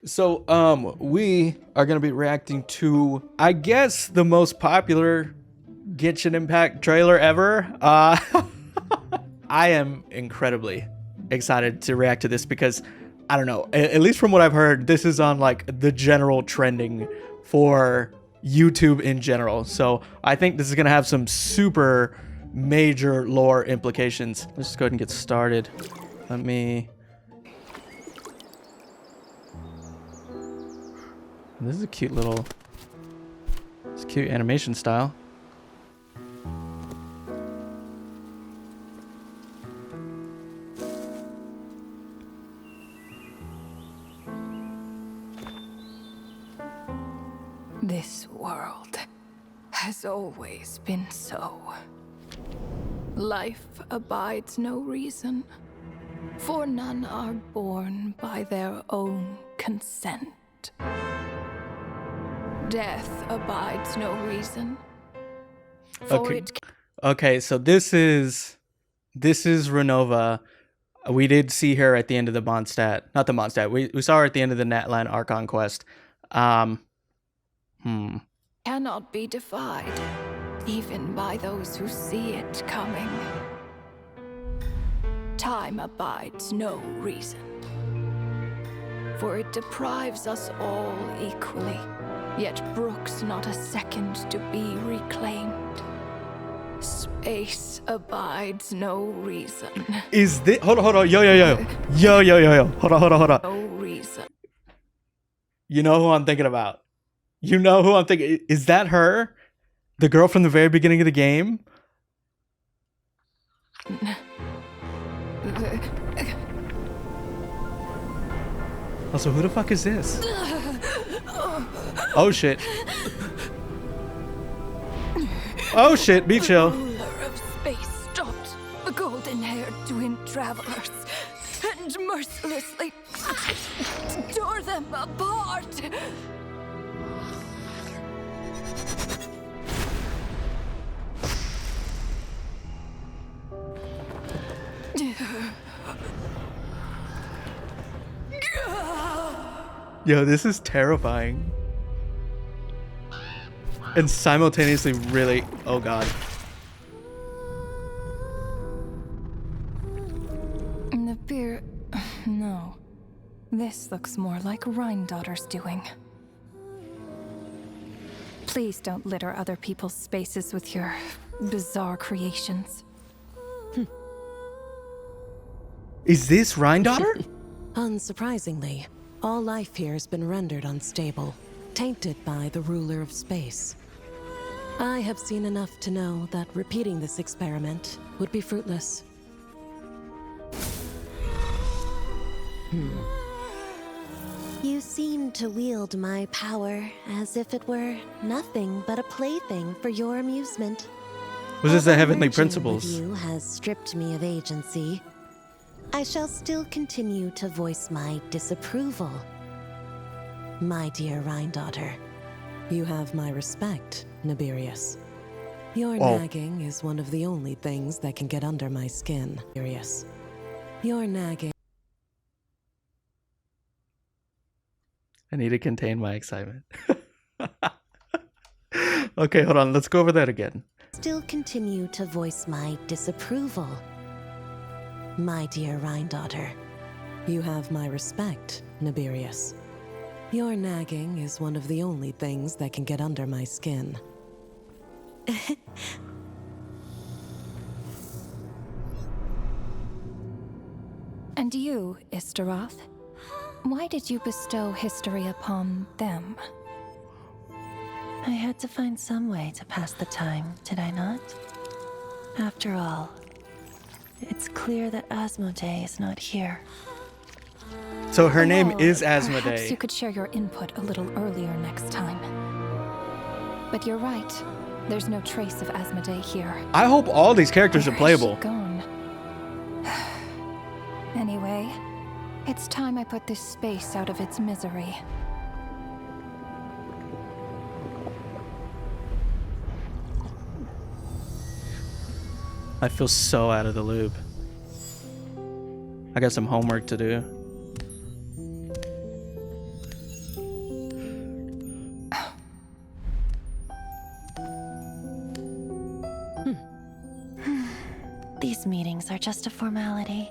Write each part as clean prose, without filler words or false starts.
So, we are gonna be reacting to, I guess, the most popular Genshin Impact trailer ever. I am incredibly excited to react to this because, I don't know, at least from what I've heard, this is on like the general trending for YouTube in general. So I think this is gonna have some super major lore implications. Let's just go ahead and get started. Let me... This is a cute little... It's cute animation style. This world has always been so. Life abides no reason, for none are born by their own consent. Death abides no reason, for Okay, so this is Ronova. We did see her at the end of the Mondstadt. Not the Mondstadt. We saw her at the end of the Natlan Archon quest. Cannot be defied, even by those who see it coming. Time abides no reason, for it deprives us all equally, yet brooks not a second to be reclaimed. Space abides no reason. Is this... Hold on. Yo. Hold on. No reason. You know who I'm thinking about. Is that her? The girl from the very beginning of the game? Also, who the fuck is this? Oh shit. Oh shit, be chill. The ruler of space stopped the golden-haired twin travelers and mercilessly tore them apart. Yo, this is terrifying. And simultaneously really... Oh god. The beer... No. This looks more like Rhine-daughter's doing. Please don't litter other people's spaces with your bizarre creations. Is this Rhine-daughter? Unsurprisingly, all life here has been rendered unstable, tainted by the ruler of space. I have seen enough to know that repeating this experiment would be fruitless. You seem to wield my power as if it were nothing but a plaything for your amusement. Was this the Although Heavenly merging Principles? with you has stripped me of agency, I shall still continue to voice my disapproval. My dear Rhine-daughter. You have my respect, Nibirius. Your nagging is one of the only things that can get under my skin, Nibirius. Your nagging... I need to contain my excitement. Okay, hold on. Let's go over that again. Still continue to voice my disapproval. My dear Rhine-daughter. You have my respect, Nibirius. Your nagging is one of the only things that can get under my skin. And you, Istaroth? Why did you bestow history upon them? I had to find some way to pass the time, did I not? After all, it's clear that Asmodee is not here. So her name Well, is Perhaps Asmodee. you could share your input a little earlier next time. But you're right. There's no trace of Asmodee here. I hope all these characters are Where has she playable. gone? Anyway, it's time I put this space out of its misery. I feel so out of the loop. I got some homework to do. These meetings are just a formality.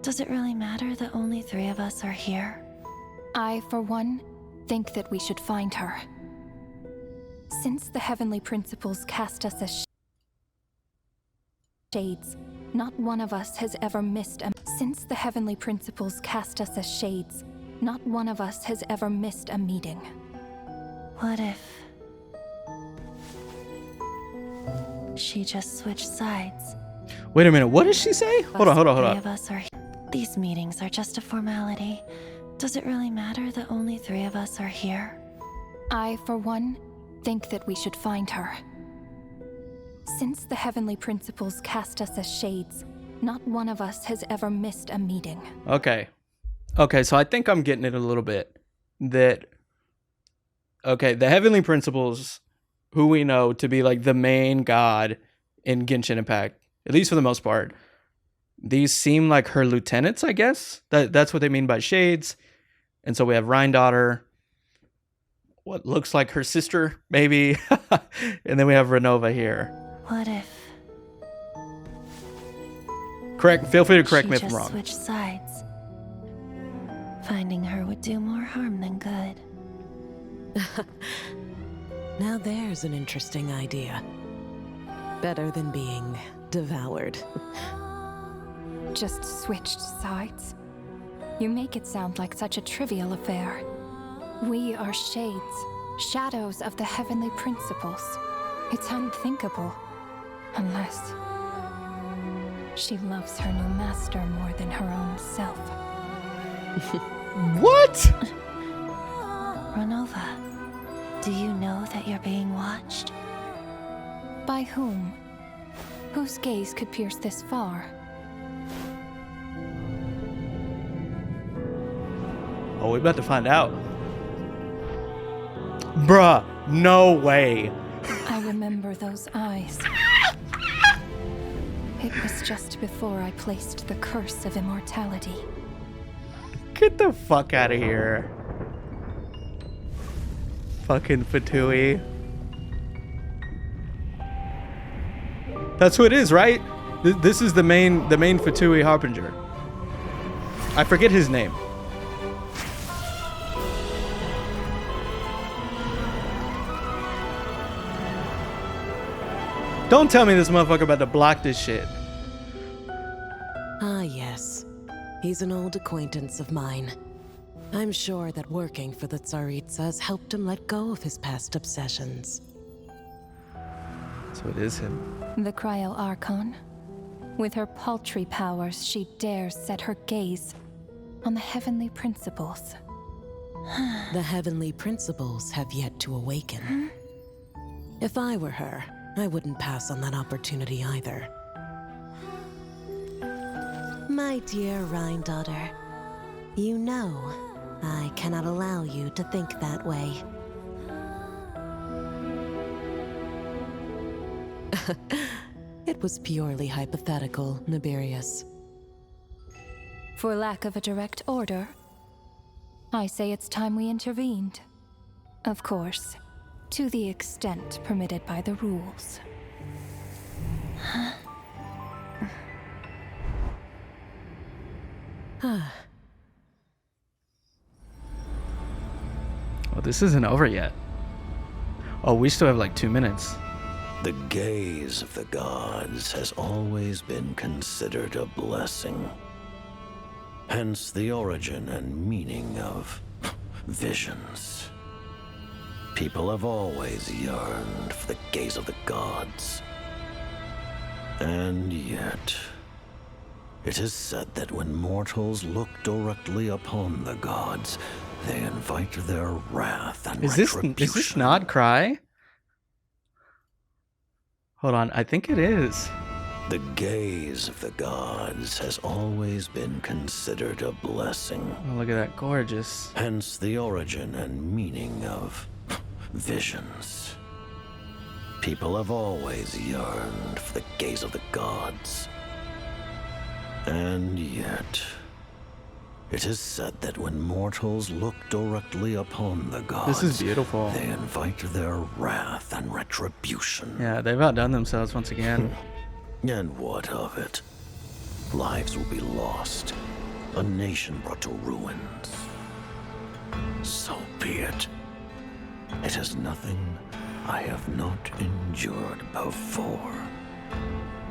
Does it really matter that only 3 of us are here? I, for one, think that we should find her. Since the heavenly principles cast us as shades, not one of us has ever missed a... Since the heavenly principles cast us as shades, not one of us has ever missed a meeting. What if she just switched sides? Wait a minute, what did she say? Hold on. 3 of us are here. These meetings are just a formality. Does it really matter that only 3 of us are here? I, for one, think that we should find her. Since the heavenly principles cast us as shades, not one of us has ever missed a meeting. Okay, so I think I'm getting it a little bit. That, okay, the heavenly principles, who we know to be like the main god in Genshin Impact, at least for the most part, these seem like her lieutenants, I guess. That's what they mean by shades. And so we have Rhine-daughter, what looks like her sister, maybe. And then we have Ronova here. What if Feel free to correct me if she I'm just wrong. switched sides? Finding her would do more harm than good. Now there's an interesting idea. Better than being devoured. Just switched sides? You make it sound like such a trivial affair. We are shades, shadows of the heavenly principles. It's unthinkable. Unless she loves her new master more than her own self. What? Ronova, do you know that you're being watched? By whom? Whose gaze could pierce this far? Oh, we're about to find out. Bruh, no way. I remember those eyes. It was just before I placed the curse of immortality. Get the fuck out of here. Fucking Fatui. That's who it is, right? This is the main Fatui Harbinger. I forget his name. Don't tell me this motherfucker about to block this shit. Ah, yes. He's an old acquaintance of mine. I'm sure that working for the Tsaritsa has helped him let go of his past obsessions. So it is him. The Cryo Archon. With her paltry powers, she dares set her gaze on the heavenly principles. The heavenly principles have yet to awaken. If I were her, I wouldn't pass on that opportunity either. My dear Rhine-daughter, you know I cannot allow you to think that way. It was purely hypothetical, Nibirius. For lack of a direct order, I say it's time we intervened. Of course, to the extent permitted by the rules. Oh, this isn't over yet. Oh, we still have like 2 minutes. The gaze of the gods has always been considered a blessing. Hence the origin and meaning of visions. People have always yearned for the gaze of the gods. And yet, it is said that when mortals look directly upon the gods, they invite their wrath and retribution. Is this not Cry? Hold on, I think it is. The gaze of the gods has always been considered a blessing. Oh, look at that, gorgeous. Hence the origin and meaning of visions. People have always yearned for the gaze of the gods. And yet, it is said that when mortals look directly upon the gods, This is beautiful. they invite their wrath and retribution. Yeah, they've outdone themselves once again. And what of it? lives will be lost, a nation brought to ruins. So be it. It is nothing I have not endured before.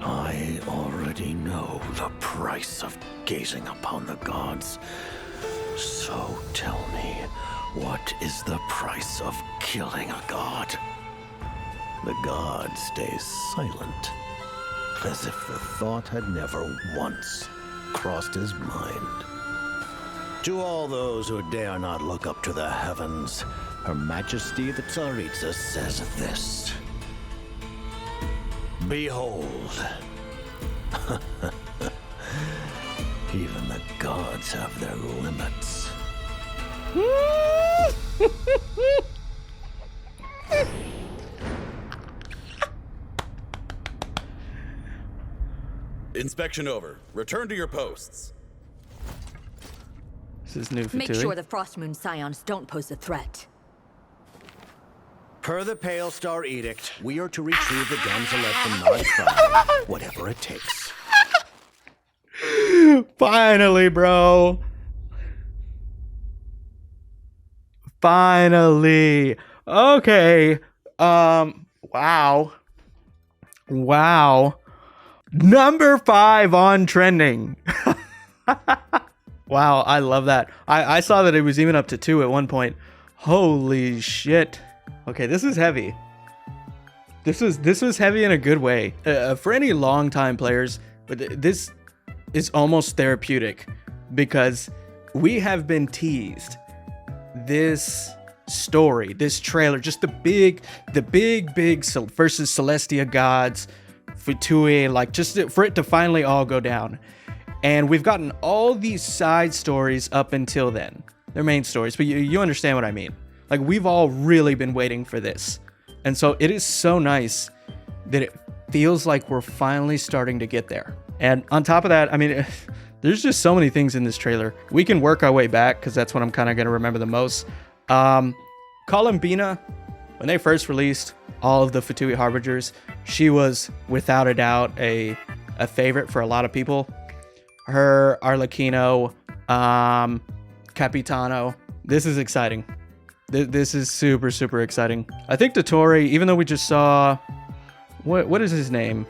I already know the price of gazing upon the gods. So tell me, what is the price of killing a god? The god stays silent, as if the thought had never once crossed his mind. To all those who dare not look up to the heavens, Her Majesty the Tsaritsa says this. Behold. Even the gods have their limits. Inspection over. Return to your posts. This is new Make Fatui. sure the Frostmoon Scions don't pose a threat. Per the Pale Star Edict, we are to retrieve the damselette from Nod, whatever it takes. Finally, bro. Finally. Okay. Wow. Wow. Number 5 on trending. Wow, I love that. I saw that it was even up to 2 at one point. Holy shit. Okay, this is heavy. This was heavy in a good way. For any long-time players, but this is almost therapeutic because we have been teased this story, this trailer, just the big versus Celestia gods, Fatui, like just for it to finally all go down. And we've gotten all these side stories up until then. They're main stories, but you understand what I mean. Like, we've all really been waiting for this. And so it is so nice that it feels like we're finally starting to get there. And on top of that, I mean, there's just so many things in this trailer. We can work our way back because that's what I'm kind of going to remember the most. Columbina, when they first released all of the Fatui Harbingers, she was without a doubt a favorite for a lot of people. Her, Arlecchino, Capitano. This is exciting. This is super, super exciting. I think Dottore, even though we just saw... What is his name?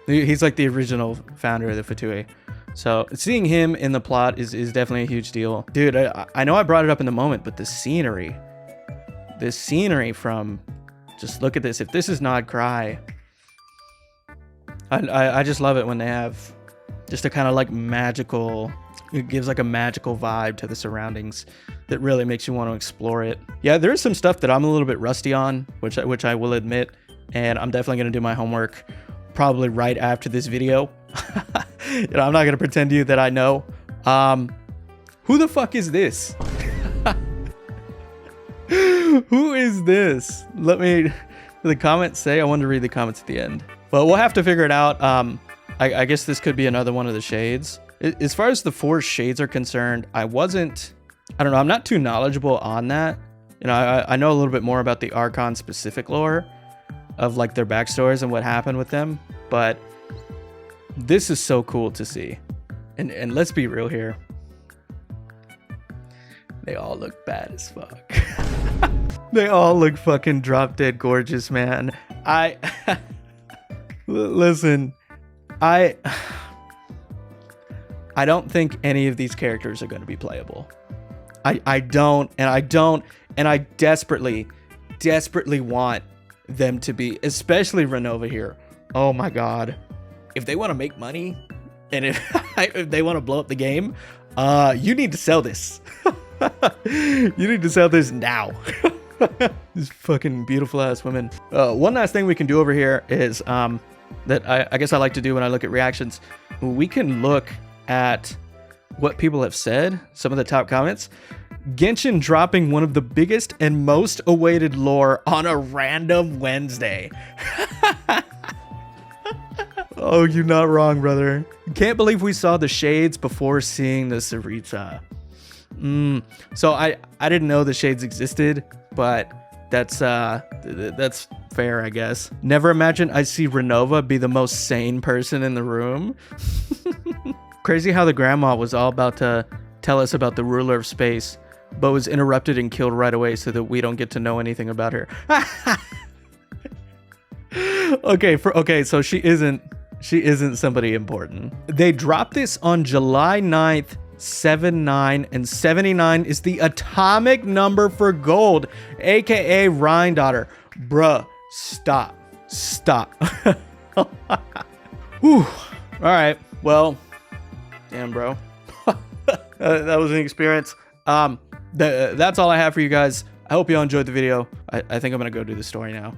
He's like the original founder of the Fatui. So seeing him in the plot is definitely a huge deal. Dude, I know I brought it up in the moment, but the scenery from... Just look at this. If this is not Cry... I just love it when they have just a kind of like magical... It gives like a magical vibe to the surroundings that really makes you want to explore it. Yeah, there is some stuff that I'm a little bit rusty on, which I will admit, and I'm definitely going to do my homework probably right after this video. You know, I'm not going to pretend to you that I know. Who the fuck is this? Who is this? Let me, the comments say, I wanted to read the comments at the end. But we'll have to figure it out. I guess this could be another one of the shades. As far as the 4 shades are concerned, I don't know, I'm not too knowledgeable on that. You know, I know a little bit more about the Archon specific lore of like their backstories and what happened with them, but this is so cool to see. And let's be real here. They all look bad as fuck. They all look fucking drop dead gorgeous, man. Listen, I don't think any of these characters are going to be playable. I desperately want them to be, especially ronova here. Oh my god. If they want to make money and if they want to blow up the game, you need to sell this. You need to sell this now. These fucking beautiful ass women. One last thing we can do over here is that I guess I like to do when I look at reactions. We can look at what people have said, some of the top comments. Genshin dropping one of the biggest and most awaited lore on a random Wednesday. Oh, you're not wrong, brother. Can't believe we saw the shades before seeing the Tsaritsa. So I didn't know the shades existed, but that's fair, I guess. Never imagined I'd see Ronova be the most sane person in the room. Crazy how the grandma was all about to tell us about the ruler of space, but was interrupted and killed right away so that we don't get to know anything about her. Okay, so she isn't somebody important. They dropped this on July 9th, 79, and 79 is the atomic number for gold, aka Rhine daughter. Bruh, stop. Whew. All right, well, damn, bro. That was an experience. That's all I have for you guys. I hope you all enjoyed the video. I think I'm gonna go do the story now.